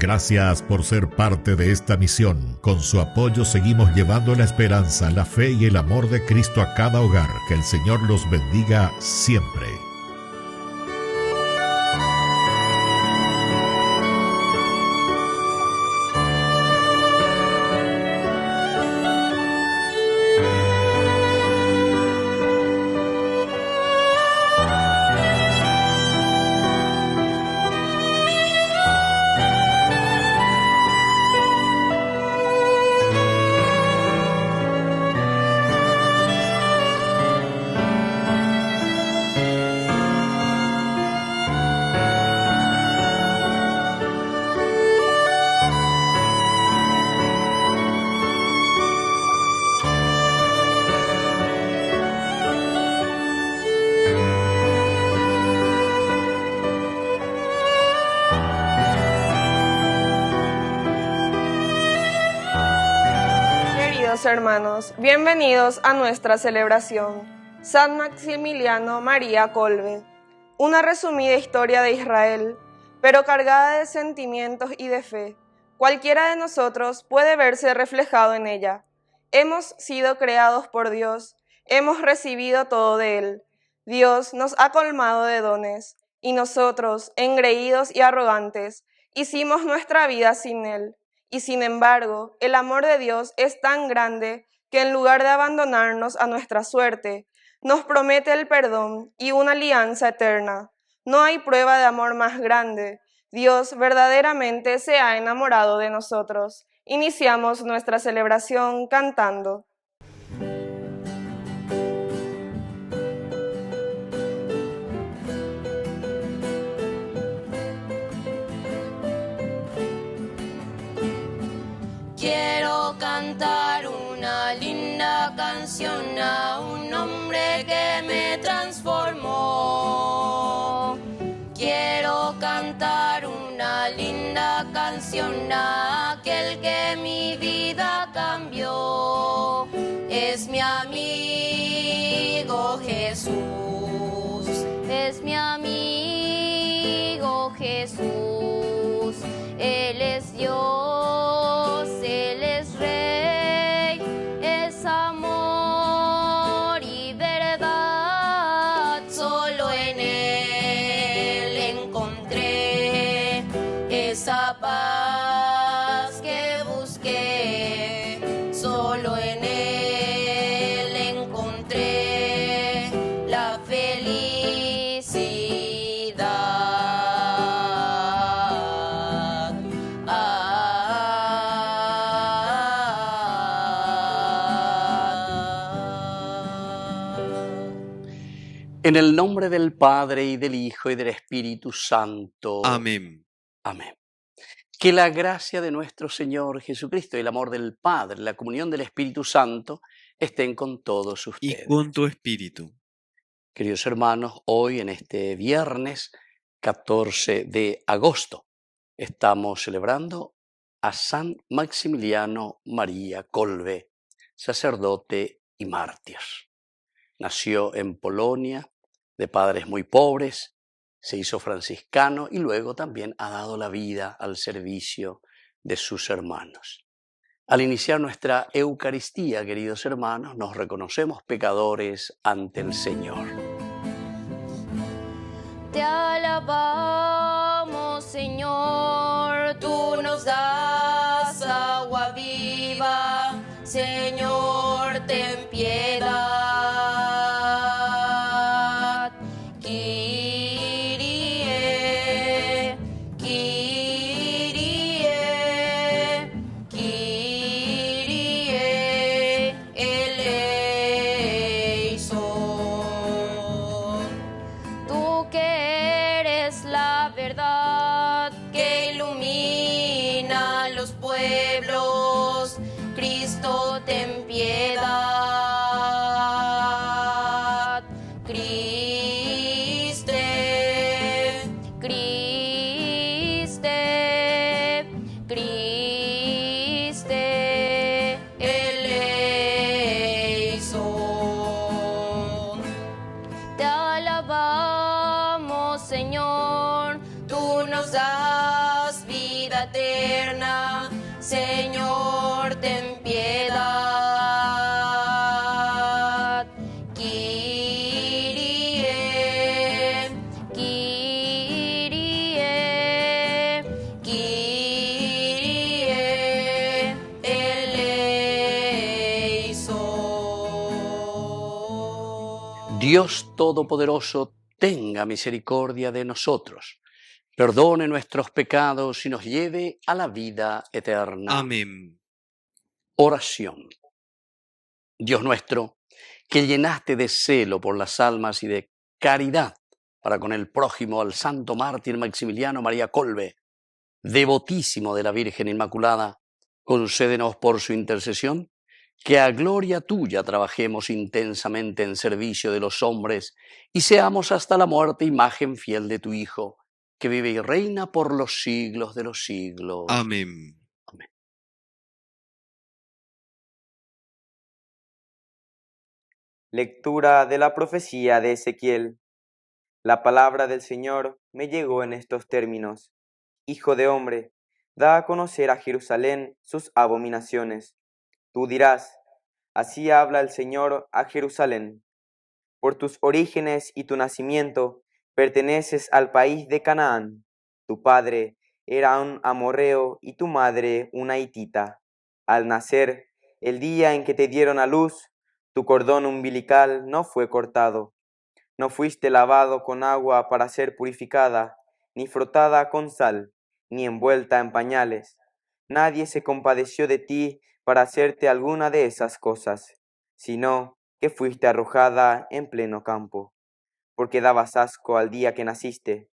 Gracias por ser parte de esta misión. Con su apoyo seguimos llevando la esperanza, la fe y el amor de Cristo a cada hogar. Que el Señor los bendiga siempre. Hermanos, bienvenidos a nuestra celebración. San Maximiliano María Kolbe, una resumida historia de Israel, pero cargada de sentimientos y de fe. Cualquiera de nosotros puede verse reflejado en ella. Hemos sido creados por Dios, hemos recibido todo de Él. Dios nos ha colmado de dones, y nosotros, engreídos y arrogantes, hicimos nuestra vida sin Él. Y sin embargo, el amor de Dios es tan grande que en lugar de abandonarnos a nuestra suerte, nos promete el perdón y una alianza eterna. No hay prueba de amor más grande. Dios verdaderamente se ha enamorado de nosotros. Iniciamos nuestra celebración cantando. Quiero cantar una linda canción a un hombre que me transformó. Quiero cantar una linda canción a aquel que mi vida cambió. Es mi amigo Jesús, es mi amigo Jesús. Él es Dios, Él es Rey, es amor y verdad. Solo en Él encontré esa paz que busqué. Solo en Él encontré la felicidad. En el nombre del Padre, y del Hijo, y del Espíritu Santo. Amén. Amén. Que la gracia de nuestro Señor Jesucristo y el amor del Padre, la comunión del Espíritu Santo, estén con todos ustedes. Y con tu espíritu. Queridos hermanos, hoy en este viernes 14 de agosto estamos celebrando a San Maximiliano María Kolbe, sacerdote y mártir. Nació en Polonia, de padres muy pobres, se hizo franciscano y luego también ha dado la vida al servicio de sus hermanos. Al iniciar nuestra Eucaristía, queridos hermanos, nos reconocemos pecadores ante el Señor. Te alabamos, Señor, tú nos das agua viva, Señor, ten piedad. Kyrie, Kyrie, Kyrie eleison. Tú que eres la verdad que ilumina los pueblos, Cristo, ten piedad. Criste, Criste, Criste eleison. Te alabamos, Señor, tú nos das vida eterna. eterna, Señor, ten piedad. Kyrie, Kyrie, Kyrie eleison. Dios Todopoderoso, tenga misericordia de nosotros, perdone nuestros pecados y nos lleve a la vida eterna. Amén. Oración. Dios nuestro, que llenaste de celo por las almas y de caridad para con el prójimo al santo mártir Maximiliano María Kolbe, devotísimo de la Virgen Inmaculada, concédenos por su intercesión que a gloria tuya trabajemos intensamente en servicio de los hombres y seamos hasta la muerte imagen fiel de tu Hijo, que vive y reina por los siglos de los siglos. Amén. Lectura de la profecía de Ezequiel. La palabra del Señor me llegó en estos términos. Hijo de hombre, da a conocer a Jerusalén sus abominaciones. Tú dirás, así habla el Señor a Jerusalén. Por tus orígenes y tu nacimiento, perteneces al país de Canaán. Tu padre era un amorreo y tu madre una hitita. Al nacer, el día en que te dieron a luz, tu cordón umbilical no fue cortado. No fuiste lavado con agua para ser purificada, ni frotada con sal, ni envuelta en pañales. Nadie se compadeció de ti para hacerte alguna de esas cosas, sino que fuiste arrojada en pleno campo, porque dabas asco al día que naciste.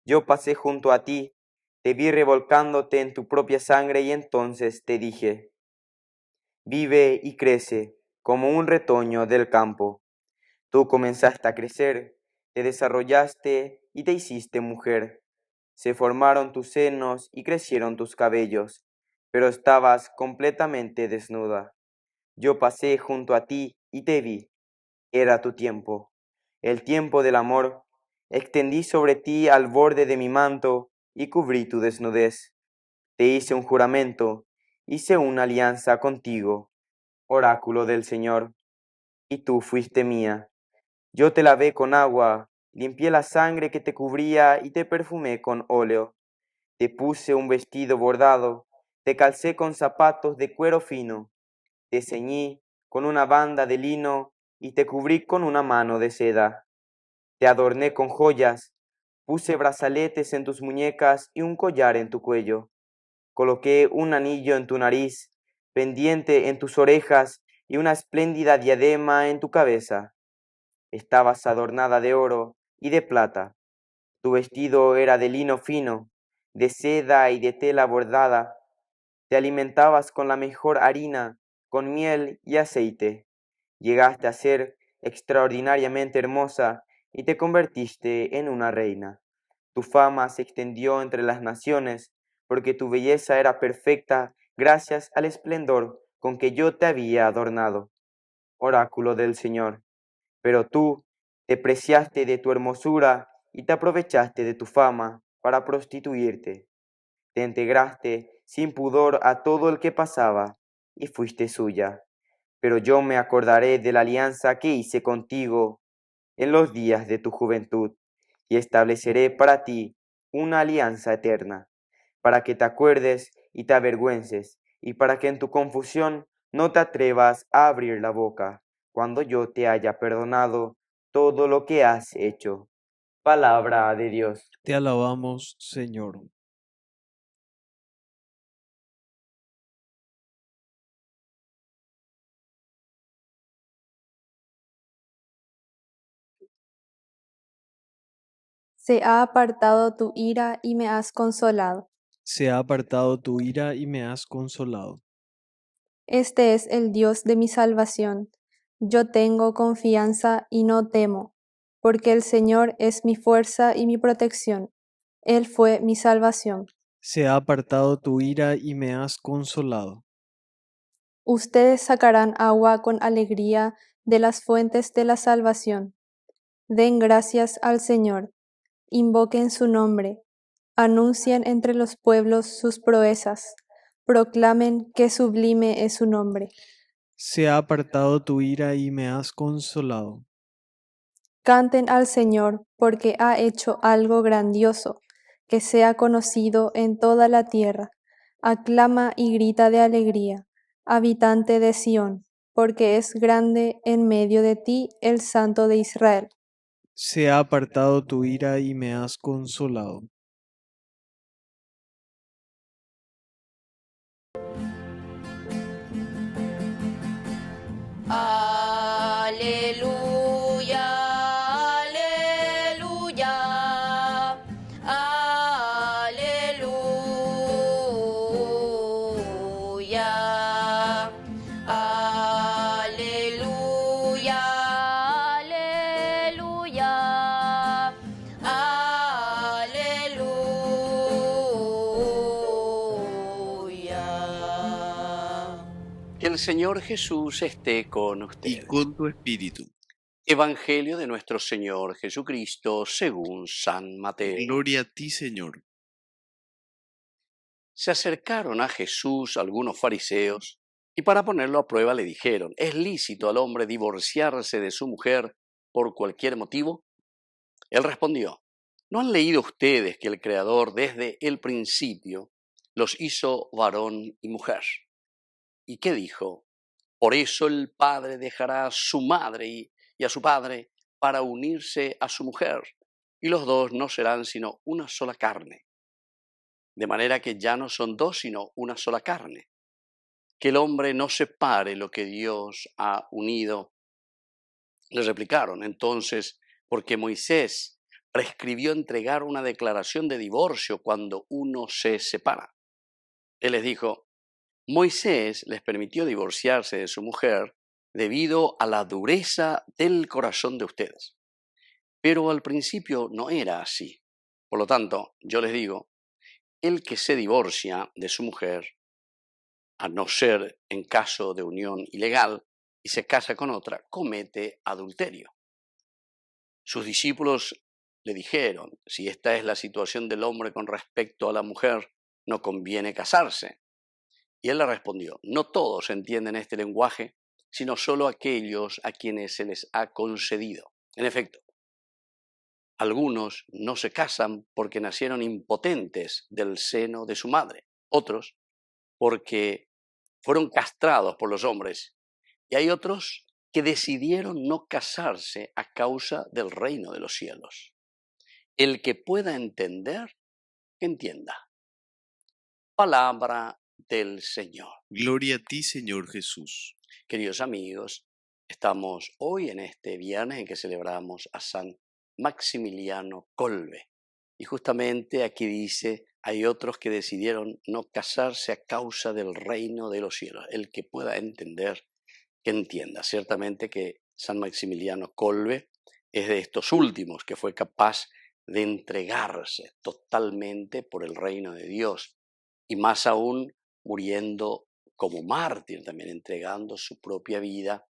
Yo pasé junto a ti, te vi revolcándote en tu propia sangre y entonces te dije, vive y crece como un retoño del campo. Tú comenzaste a crecer, te desarrollaste y te hiciste mujer. Se formaron tus senos y crecieron tus cabellos, pero estabas completamente desnuda. Yo pasé junto a ti y te vi. Era tu tiempo, el tiempo del amor. Extendí sobre ti al borde de mi manto y cubrí tu desnudez. Te hice un juramento, hice una alianza contigo, oráculo del Señor, y tú fuiste mía. Yo te lavé con agua, limpié la sangre que te cubría y te perfumé con óleo. Te puse un vestido bordado, te calcé con zapatos de cuero fino, te ceñí con una banda de lino y te cubrí con una mano de seda. Te adorné con joyas, puse brazaletes en tus muñecas y un collar en tu cuello. Coloqué un anillo en tu nariz, pendiente en tus orejas y una espléndida diadema en tu cabeza. Estabas adornada de oro y de plata. Tu vestido era de lino fino, de seda y de tela bordada. Te alimentabas con la mejor harina, con miel y aceite. Llegaste a ser extraordinariamente hermosa y te convertiste en una reina. Tu fama se extendió entre las naciones, porque tu belleza era perfecta gracias al esplendor con que yo te había adornado. Oráculo del Señor. Pero tú te preciaste de tu hermosura y te aprovechaste de tu fama para prostituirte. Te integraste sin pudor a todo el que pasaba y fuiste suya. Pero yo me acordaré de la alianza que hice contigo en los días de tu juventud y estableceré para ti una alianza eterna, para que te acuerdes y te avergüences y para que en tu confusión no te atrevas a abrir la boca cuando yo te haya perdonado todo lo que has hecho. Palabra de Dios. Te alabamos, Señor. Se ha apartado tu ira y me has consolado. Se ha apartado tu ira y me has consolado. Este es el Dios de mi salvación. Yo tengo confianza y no temo, porque el Señor es mi fuerza y mi protección. Él fue mi salvación. Se ha apartado tu ira y me has consolado. Ustedes sacarán agua con alegría de las fuentes de la salvación. Den gracias al Señor. Invoquen su nombre. Anuncien entre los pueblos sus proezas, proclamen qué sublime es su nombre. Se ha apartado tu ira y me has consolado. Canten al Señor, porque ha hecho algo grandioso, que sea conocido en toda la tierra. Aclama y grita de alegría, habitante de Sión, porque es grande en medio de ti el Santo de Israel. Se ha apartado tu ira y me has consolado. Aleluya, aleluya, aleluya, aleluya, aleluya. El Señor Jesús esté con y ustedes. con tu espíritu. Evangelio de nuestro Señor Jesucristo según San Mateo. Gloria a ti, Señor. Se acercaron a Jesús algunos fariseos y para ponerlo a prueba le dijeron, ¿es lícito al hombre divorciarse de su mujer por cualquier motivo? Él respondió, ¿no han leído ustedes que el Creador desde el principio los hizo varón y mujer? ¿Y qué dijo? Por eso el padre dejará a su madre y a su padre para unirse a su mujer, y los dos no serán sino una sola carne. De manera que ya no son dos, sino una sola carne. Que el hombre no separe lo que Dios ha unido. Les replicaron entonces, porque Moisés prescribió entregar una declaración de divorcio cuando uno se separa. Él les dijo, Moisés les permitió divorciarse de su mujer debido a la dureza del corazón de ustedes. Pero al principio no era así. Por lo tanto, yo les digo, el que se divorcia de su mujer, a no ser en caso de unión ilegal, y se casa con otra, comete adulterio. Sus discípulos le dijeron, si esta es la situación del hombre con respecto a la mujer, no conviene casarse. Y él le respondió, no todos entienden este lenguaje, sino solo aquellos a quienes se les ha concedido. En efecto, algunos no se casan porque nacieron impotentes del seno de su madre, otros porque fueron castrados por los hombres, y hay otros que decidieron no casarse a causa del reino de los cielos. El que pueda entender, que entienda. Palabra del Señor. Gloria a ti, Señor Jesús. Queridos amigos, estamos hoy en este viernes en que celebramos a San Maximiliano Kolbe. Y justamente aquí dice, hay otros que decidieron no casarse a causa del reino de los cielos. El que pueda entender, que entienda. Ciertamente que San Maximiliano Kolbe es de estos últimos que fue capaz de entregarse totalmente por el reino de Dios. Y más aún muriendo como mártir, también entregando su propia vida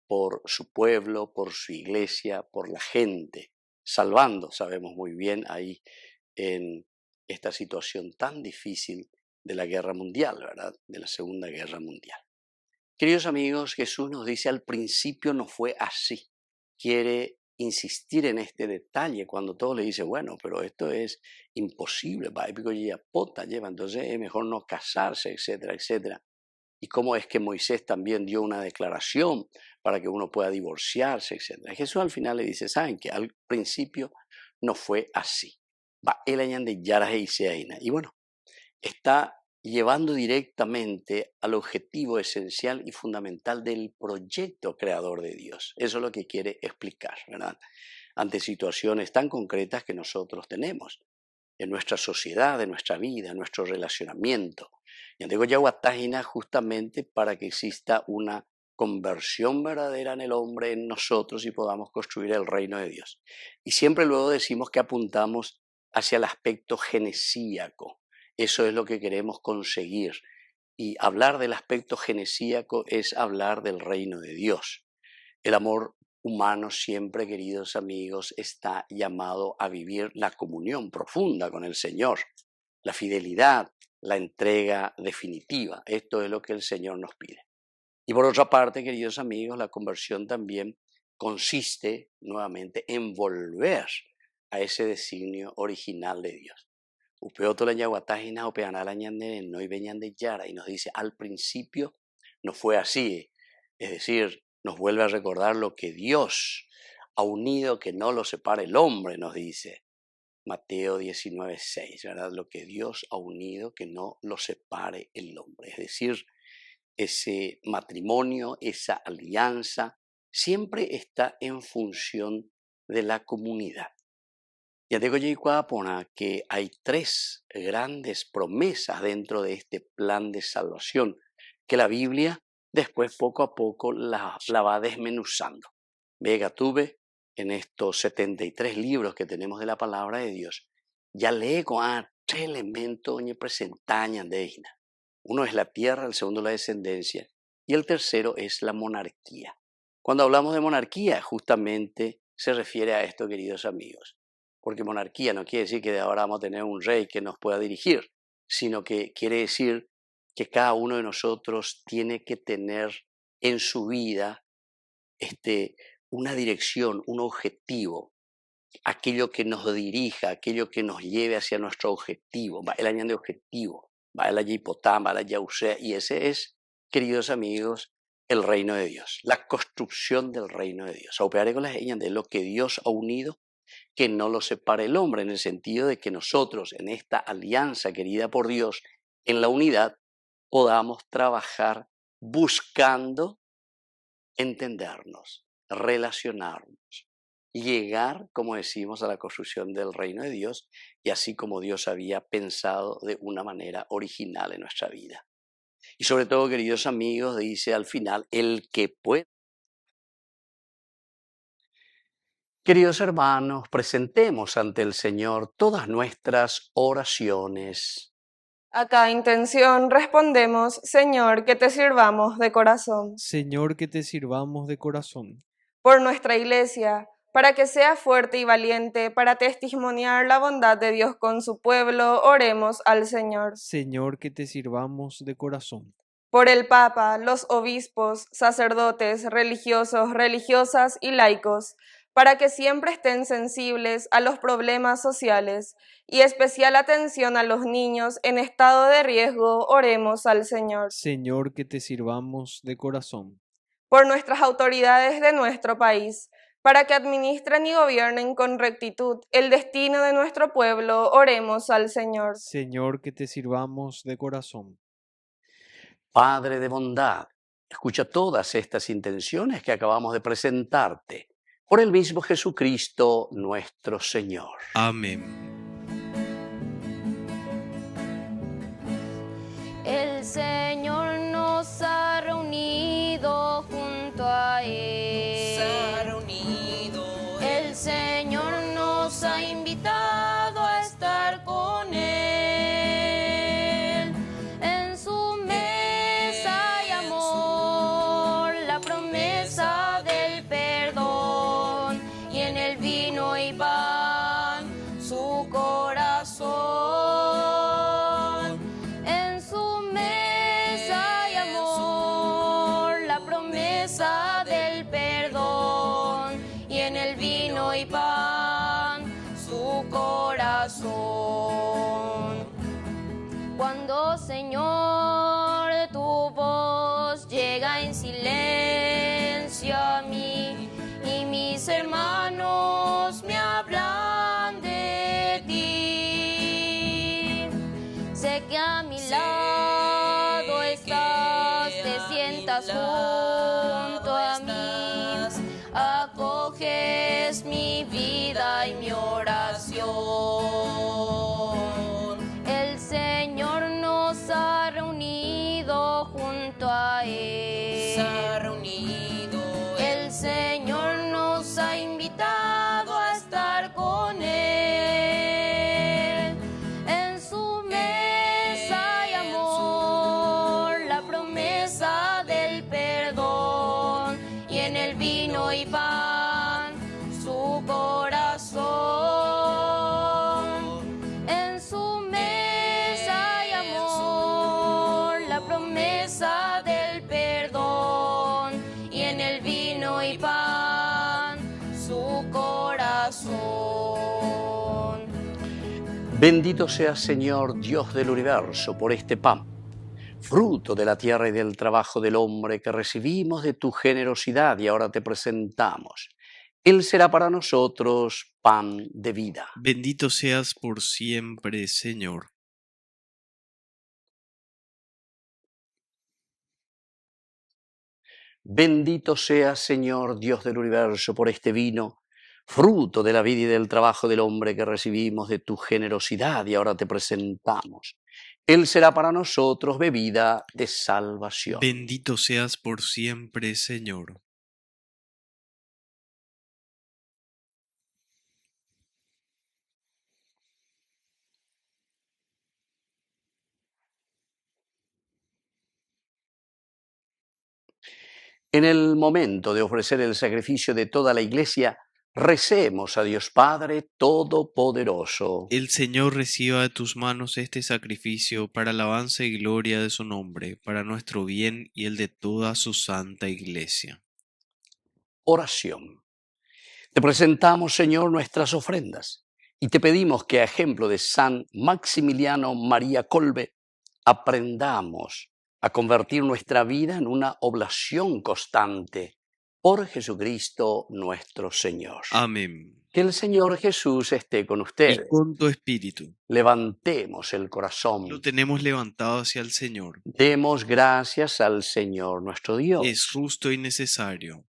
por su pueblo, por su iglesia, por la gente, salvando, sabemos muy bien, ahí en esta situación tan difícil de la guerra mundial, ¿verdad? De la Segunda Guerra Mundial. Queridos amigos, Jesús nos dice, al principio no fue así. Quiere insistir en este detalle cuando todos le dicen, bueno, pero esto es imposible, entonces es mejor no casarse, etcétera, etcétera. Y cómo es que Moisés también dio una declaración para que uno pueda divorciarse, etcétera. Jesús al final le dice, ¿saben qué? Al principio no fue así. Y bueno, está llevando directamente al objetivo esencial y fundamental del proyecto creador de Dios. Eso es lo que quiere explicar, ¿verdad? Ante situaciones tan concretas que nosotros tenemos en nuestra sociedad, en nuestra vida, en nuestro relacionamiento. Y digo Yahuatahina justamente para que exista una conversión verdadera en el hombre, en nosotros, y podamos construir el reino de Dios. Y siempre luego decimos que apuntamos hacia el aspecto genesíaco. Eso es lo que queremos conseguir. Y hablar del aspecto genesíaco es hablar del reino de Dios. El amor humano siempre, queridos amigos, está llamado a vivir la comunión profunda con el Señor, la fidelidad, la entrega definitiva. Esto es lo que el Señor nos pide. Y por otra parte, queridos amigos, la conversión también consiste nuevamente en volver a ese designio original de Dios. Y nos dice, al principio no fue así. Es decir, nos vuelve a recordar lo que Dios ha unido, que no lo separe el hombre, nos dice Mateo 19:6, ¿verdad? Lo que Dios ha unido, que no lo separe el hombre. Es decir, ese matrimonio, esa alianza, siempre está en función de la comunidad. Ya tengo que hay 3 grandes promesas dentro de este plan de salvación que la Biblia después poco a poco la va desmenuzando. Vega tuve en estos 73 libros que tenemos de la palabra de Dios, ya lee con 3 elementos que presentan de Ina. Uno es la tierra, el segundo la descendencia y el tercero es la monarquía. Cuando hablamos de monarquía, justamente se refiere a esto, queridos amigos, porque monarquía no quiere decir que de ahora vamos a tener un rey que nos pueda dirigir, sino que quiere decir que cada uno de nosotros tiene que tener en su vida una dirección, un objetivo, aquello que nos dirija, aquello que nos lleve hacia nuestro objetivo. Va el año de objetivo, va el hipotám, va el yausea, y ese es, queridos amigos, el reino de Dios, la construcción del reino de Dios. Operar con las señas de lo que Dios ha unido, que no lo separe el hombre, en el sentido de que nosotros en esta alianza querida por Dios, en la unidad, podamos trabajar buscando entendernos, relacionarnos, llegar, como decimos, a la construcción del reino de Dios y así como Dios había pensado de una manera original en nuestra vida. Y sobre todo, queridos amigos, dice al final, el que puede. Queridos hermanos, presentemos ante el Señor todas nuestras oraciones. A cada intención respondemos, Señor, que te sirvamos de corazón. Señor, que te sirvamos de corazón. Por nuestra Iglesia, para que sea fuerte y valiente para testimoniar la bondad de Dios con su pueblo, oremos al Señor. Señor, que te sirvamos de corazón. Por el Papa, los obispos, sacerdotes, religiosos, religiosas y laicos, para que siempre estén sensibles a los problemas sociales y especial atención a los niños en estado de riesgo, oremos al Señor. Señor, que te sirvamos de corazón. Por nuestras autoridades de nuestro país, para que administren y gobiernen con rectitud el destino de nuestro pueblo, oremos al Señor. Señor, que te sirvamos de corazón. Padre de bondad, escucha todas estas intenciones que acabamos de presentarte, por el mismo Jesucristo nuestro Señor. Amén. El Señor nos ha reunido junto a Él. El Señor nos ha invitado a estar con Él. En su mesa hay amor, la promesa del perdón, y en el vino y pan su corazón. En su mesa hay amor, la promesa del perdón, y en el vino y pan su corazón. Cuando, Señor, tu voz llega en silencio a mí y mis hermanos me hablan de ti, sé que a mi lado estás, te sientas junto a mí, acoges mi vida y mi oración. El Señor nos ha reunido junto a Él. El Señor nos ha invitado a estar con Él. En su mesa hay amor, la promesa del perdón, y en el vino y pan Bendito seas, Señor, Dios del universo, por este pan, fruto de la tierra y del trabajo del hombre que recibimos de tu generosidad y ahora te presentamos. Él será para nosotros pan de vida. Bendito seas por siempre, Señor. Bendito seas, Señor, Dios del universo, por este vino, fruto de la vida y del trabajo del hombre que recibimos de tu generosidad y ahora te presentamos. Él será para nosotros bebida de salvación. Bendito seas por siempre, Señor. En el momento de ofrecer el sacrificio de toda la Iglesia, recemos a Dios Padre Todopoderoso. El Señor reciba de tus manos este sacrificio para alabanza y gloria de su nombre, para nuestro bien y el de toda su santa Iglesia. Oración. Te presentamos, Señor, nuestras ofrendas y te pedimos que, a ejemplo de San Maximiliano María Kolbe, aprendamos a convertir nuestra vida en una oblación constante por Jesucristo nuestro Señor. Amén. Que el Señor Jesús esté con Y ustedes. con tu espíritu. Levantemos el corazón. Lo tenemos levantado hacia el Señor. Demos gracias al Señor nuestro Dios. Es justo y necesario.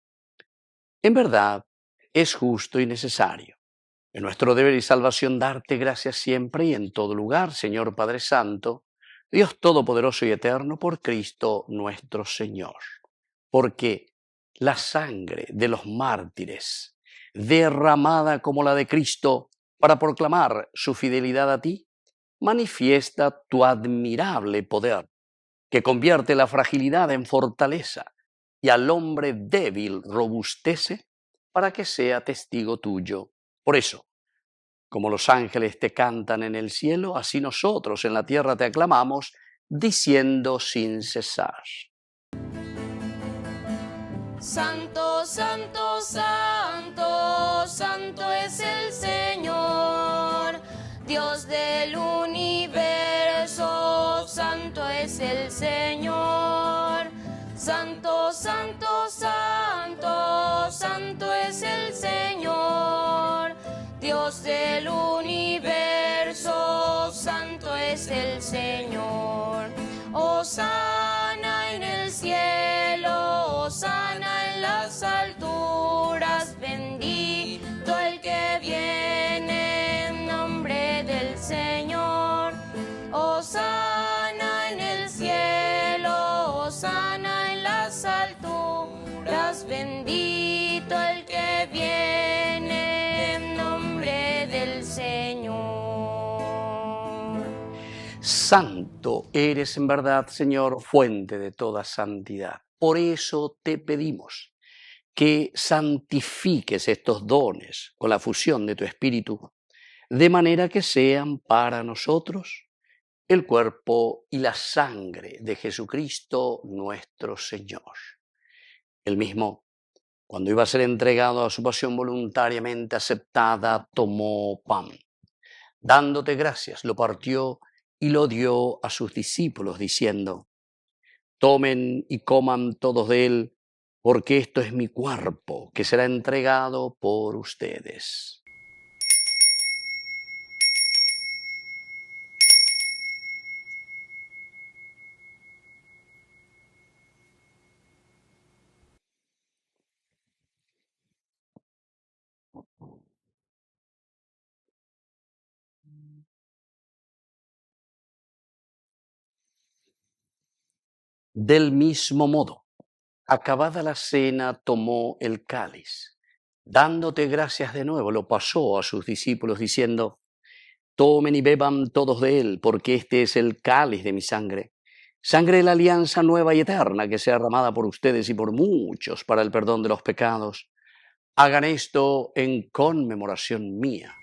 En verdad, es justo y necesario. Es nuestro deber y salvación darte gracias siempre y en todo lugar, Señor Padre Santo, Dios Todopoderoso y Eterno, por Cristo nuestro Señor. Porque la sangre de los mártires, derramada como la de Cristo para proclamar su fidelidad a ti, manifiesta tu admirable poder, que convierte la fragilidad en fortaleza y al hombre débil robustece para que sea testigo tuyo. Por eso, como los ángeles te cantan en el cielo, así nosotros en la tierra te aclamamos, diciendo sin cesar. Santo, santo, santo, santo es el Señor, Dios del universo, santo es el Señor. Santo, santo, santo, santo es el Señor, Dios del universo, santo es el Señor. Hosana en el cielo, hosana en las alturas, bendito el que viene en nombre del Señor. Hosana en el cielo, hosana en las alturas, bendito el que viene en nombre del Señor. Santo eres en verdad, Señor, fuente de toda santidad. Por eso te pedimos que santifiques estos dones con la fusión de tu Espíritu, de manera que sean para nosotros el cuerpo y la sangre de Jesucristo nuestro Señor. Él mismo, cuando iba a ser entregado a su pasión voluntariamente aceptada, tomó pan. Dándote gracias, lo partió y lo dio a sus discípulos, diciendo: tomen y coman todos de él, porque esto es mi cuerpo, que será entregado por ustedes. Del mismo modo, acabada la cena, tomó el cáliz. Dándote gracias de nuevo, lo pasó a sus discípulos, diciendo: tomen y beban todos de él, porque este es el cáliz de mi sangre, sangre de la alianza nueva y eterna, que sea derramada por ustedes y por muchos para el perdón de los pecados. Hagan esto en conmemoración mía.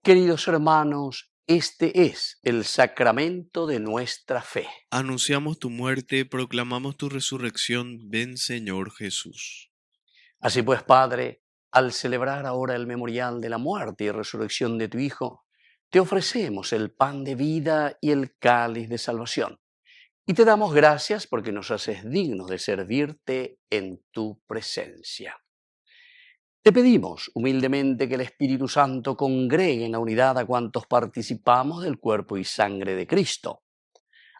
Queridos hermanos, este es el sacramento de nuestra fe. Anunciamos tu muerte, proclamamos tu resurrección. Ven, Señor Jesús. Así pues, Padre, al celebrar ahora el memorial de la muerte y resurrección de tu Hijo, te ofrecemos el pan de vida y el cáliz de salvación. Y te damos gracias porque nos haces dignos de servirte en tu presencia. Te pedimos humildemente que el Espíritu Santo congregue en la unidad a cuantos participamos del cuerpo y sangre de Cristo.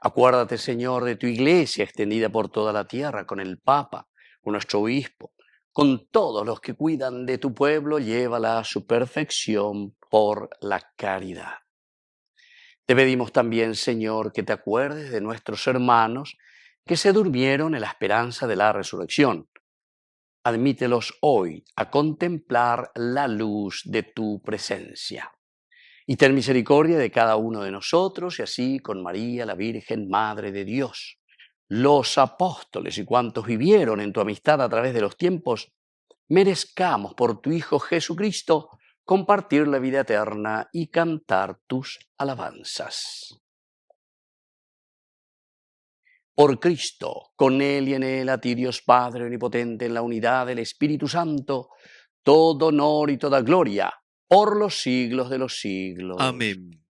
Acuérdate, Señor, de tu iglesia extendida por toda la tierra, con el Papa, con nuestro obispo, con todos los que cuidan de tu pueblo, llévala a su perfección por la caridad. Te pedimos también, Señor, que te acuerdes de nuestros hermanos que se durmieron en la esperanza de la resurrección. Admítelos hoy a contemplar la luz de tu presencia. Y ten misericordia de cada uno de nosotros, y así con María, la Virgen, Madre de Dios, los apóstoles y cuantos vivieron en tu amistad a través de los tiempos, merezcamos por tu Hijo Jesucristo compartir la vida eterna y cantar tus alabanzas. Por Cristo, con Él y en Él, a ti Dios Padre Omnipotente, en la unidad del Espíritu Santo, todo honor y toda gloria, por los siglos de los siglos. Amén.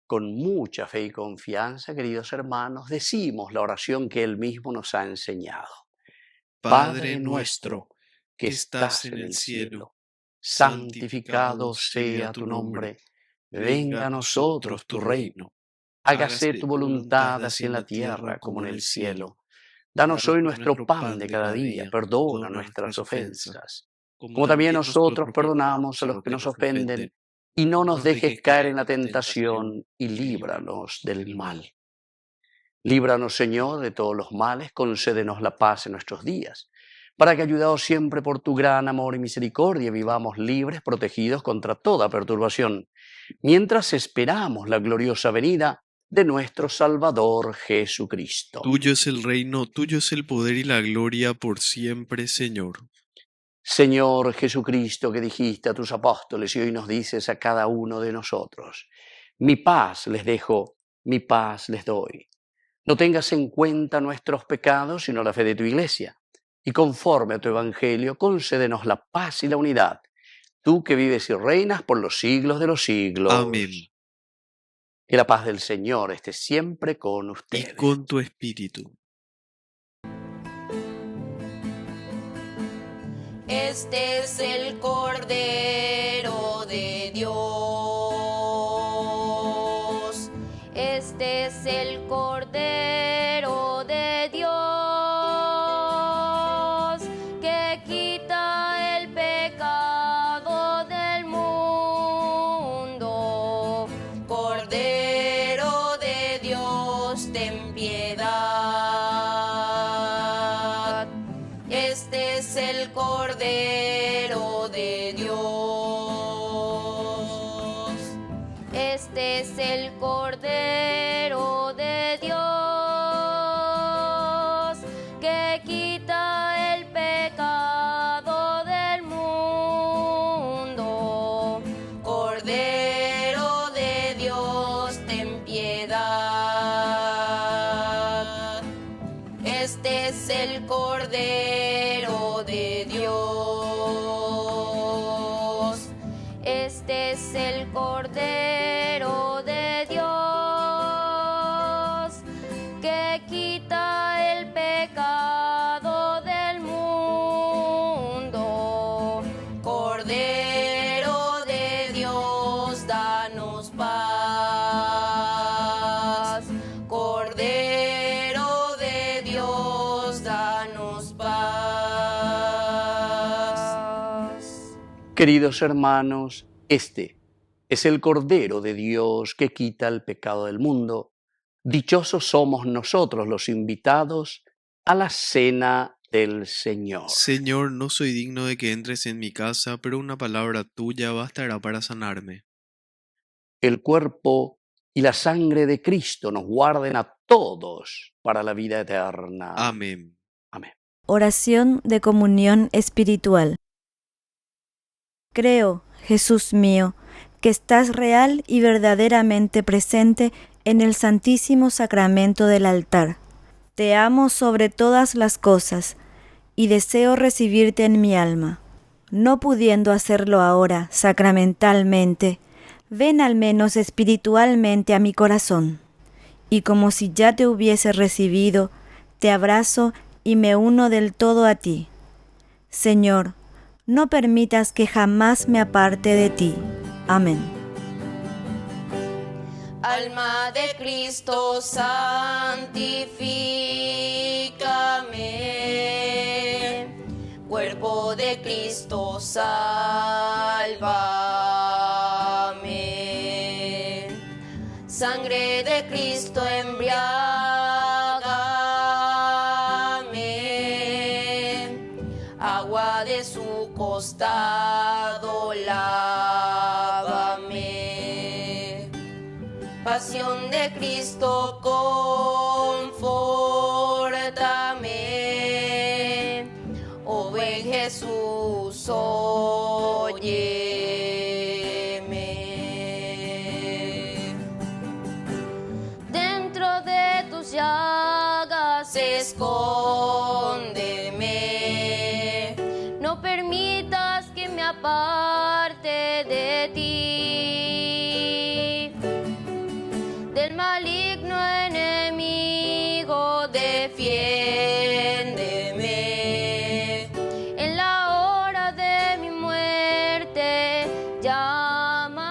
Con mucha fe y confianza, queridos hermanos, decimos la oración que Él mismo nos ha enseñado. Padre nuestro, que estás en el cielo, santificado sea tu nombre. Venga a nosotros tu reino. Hágase tu voluntad así en la tierra como en el cielo. Danos hoy nuestro pan de cada día. Perdona nuestras ofensas, como también nosotros perdonamos a los que nos ofenden. Y no nos dejes caer en la tentación y líbranos del mal. Líbranos, Señor, de todos los males, concédenos la paz en nuestros días, para que, ayudados siempre por tu gran amor y misericordia, vivamos libres, protegidos contra toda perturbación, mientras esperamos la gloriosa venida de nuestro Salvador Jesucristo. Tuyo es el reino, tuyo es el poder y la gloria por siempre, Señor. Señor Jesucristo, que dijiste a tus apóstoles y hoy nos dices a cada uno de nosotros, mi paz les dejo, mi paz les doy. No tengas en cuenta nuestros pecados, sino la fe de tu iglesia. Y conforme a tu evangelio, concédenos la paz y la unidad. Tú que vives y reinas por los siglos de los siglos. Amén. Que la paz del Señor esté siempre con ustedes. Y con tu espíritu. Este es el Cordero de Dios. Este es el Cordero de Dios que quita el pecado del mundo. Cordero de Dios, ten piedad. Este es el Cordero de Dios. Este es el Cordero de Dios que quita el pecado del mundo. Cordero de Dios, ten piedad. Este es el Cordero de Dios. Este es el Cordero de Dios que quita el pecado del mundo. Cordero de Dios, danos paz. Cordero de Dios, danos paz. Queridos hermanos, este es el Cordero de Dios que quita el pecado del mundo. Dichosos somos nosotros los invitados a la cena del Señor. Señor, no soy digno de que entres en mi casa, pero una palabra tuya bastará para sanarme. El cuerpo y la sangre de Cristo nos guarden a todos para la vida eterna. Amén. Amén. Oración de comunión espiritual. Creo, Jesús mío, que estás real y verdaderamente presente en el Santísimo Sacramento del altar. Te amo sobre todas las cosas y deseo recibirte en mi alma. No pudiendo hacerlo ahora sacramentalmente, ven al menos espiritualmente a mi corazón. Y como si ya te hubiese recibido, te abrazo y me uno del todo a ti. Señor, no permitas que jamás me aparte de ti. Amén. Alma de Cristo, santifícame. Cuerpo de Cristo, sálvame. Sangre de Cristo, embriágame. Agua de su costado, lávame. Pasión de Cristo, confórtame. Oh ven Jesús, óyeme. Dentro de tus llagas escóndeme. No permitas que me aparte de ti. Del maligno enemigo defiéndeme. En la hora de mi muerte, llámame.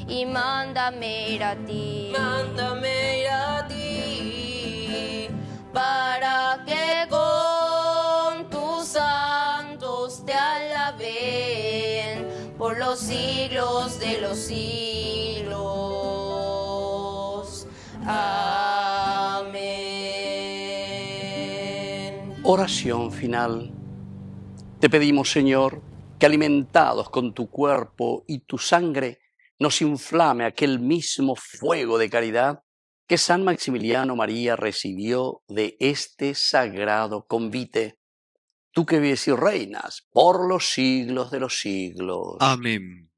Y mándame ir a ti. Mándame ir a ti. Para que con tus santos te alaben por los siglos de los siglos. Amén. Oración final. Te pedimos, Señor, que alimentados con tu cuerpo y tu sangre, nos inflame aquel mismo fuego de caridad que San Maximiliano María recibió de este sagrado convite. Tú que vives y reinas por los siglos de los siglos. Amén.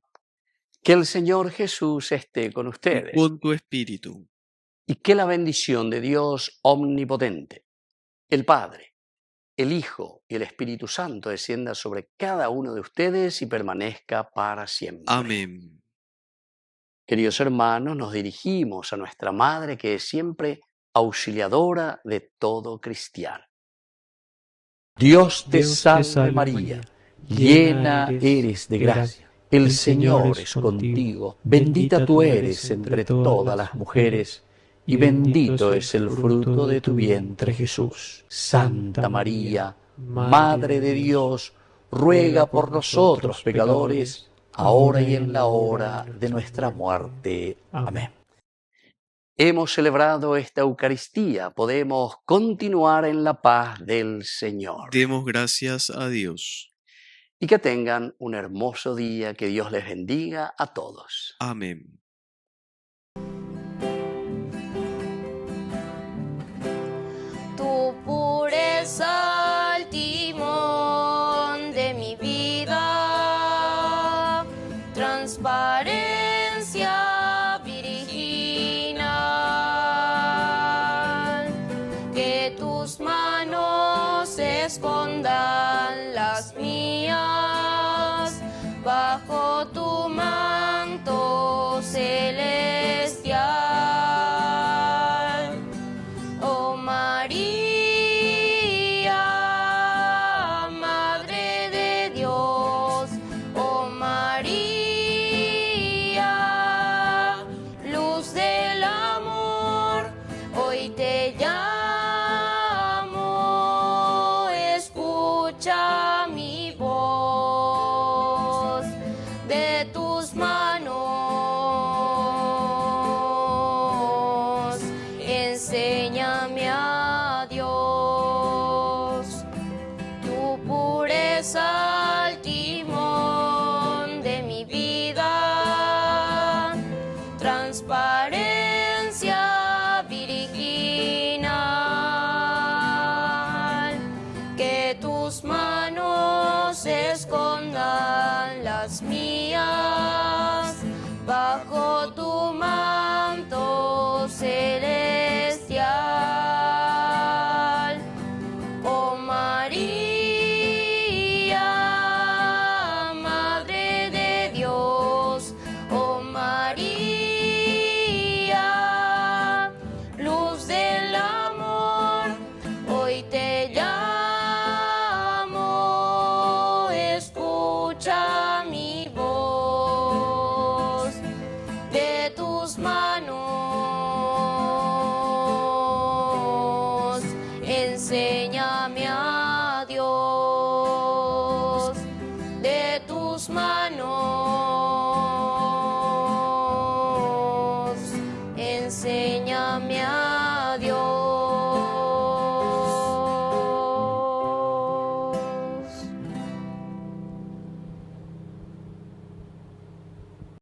Que el Señor Jesús esté con ustedes. Con tu espíritu. Y que la bendición de Dios omnipotente, el Padre, el Hijo y el Espíritu Santo descienda sobre cada uno de ustedes y permanezca para siempre. Amén. Queridos hermanos, nos dirigimos a nuestra Madre, que es siempre auxiliadora de todo cristiano. Dios te salve María, llena eres de gracia, el Señor es contigo, bendita tú eres entre todas las mujeres, y bendito es el fruto de tu vientre Jesús. Santa María, Madre de Dios, ruega por nosotros pecadores, ahora y en la hora de nuestra muerte. Amén. Hemos celebrado esta Eucaristía, podemos continuar en la paz del Señor. Demos gracias a Dios. Y que tengan un hermoso día, que Dios les bendiga a todos. Amén. Tu pureza al timón de mi vida, transparencia virginal, que tus manos escondan las mías bajo tu manto celestial. Oh María, Madre de Dios, oh María, luz del amor, hoy te llamo, escucha mi voz, de tus manos, enséñame a Dios, tu pureza al timón de mi vida, transparencia virginal. mi